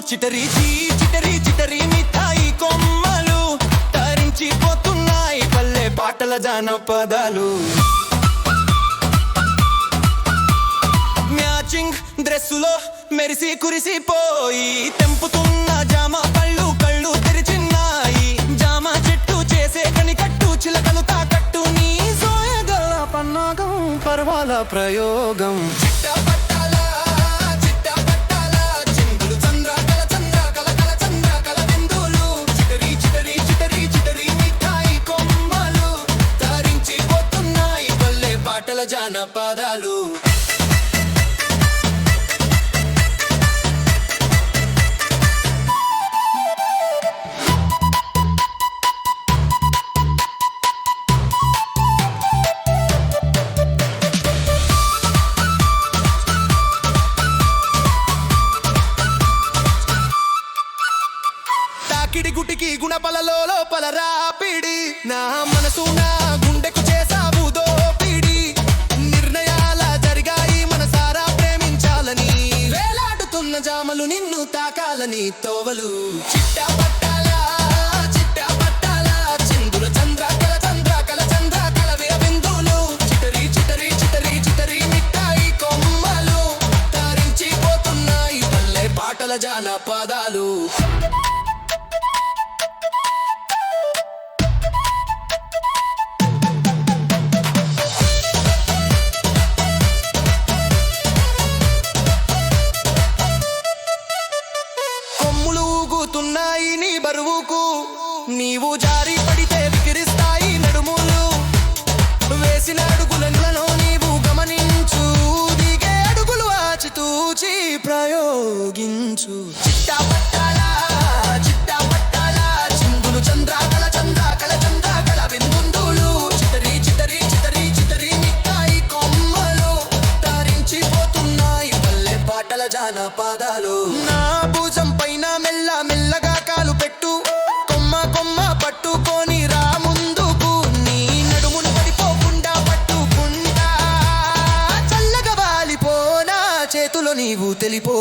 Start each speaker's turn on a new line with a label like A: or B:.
A: చిటరి చిటరి చిటరి మిఠాయి కొమ్మలు తరించిపోతున్నాయి పల్లె పాటల జానపదాలు. మ్యాచింగ్ డ్రెస్సులో మెరిసి కురిసిపోయి తెంపుతున్న జామ పళ్ళు కళ్ళు తెరిచిన్నాయి. జామ చెట్టు చేసే కనికట్టు చిలకలు తాకట్టు నీ సోయగల పన్నాగం పర్వాల ప్రయోగం. జానపదాలు తాకిడి గుటికి గుణపలలో లోపల రాపిడి నా మనసు నా గుండెకు చేసావు దోపిడి. నిర్ణయాల జరిగాయి మనసారా ప్రేమించాలని వేలాడుతున్న జామలు నిన్ను తాకాలని తోవలు. చిట్టా పట్టాలా చిందుల చంద్రకళ చంద్రకళ విరబిందులు చిటరి చిటరి చిటరి చిటరి మిఠాయి కొమ్మలు తరించిపోతున్నాయి పల్లె పాటల జానపదాలు. తున్నాయి నీ బరువుకు నీవు జారి పడితే వికిరిస్తాయి నడుములు. వేసిన అడుగులను నీవు గమనించు దిగే అడుగులు ఆచితూచి ప్రయోగించు. చిట్టా పట్టాలా చిందులు చంద్రకళ విందులు చిటరి చిటరి చిటరి చిటరి మిఠాయి కొమ్మలు తరించిపోతున్నాయి పల్లె పాటల జానపదాలు. నా భుజం పైన మెల్ల మెల్లగా కాలు పెట్టు కొమ్మ పట్టుకొని రా ముందుకు నీ నడుమును పడిపోకుండా పట్టుకుంటా చల్లగా వాలిపోనా చేతులో నీవు తెలిపో.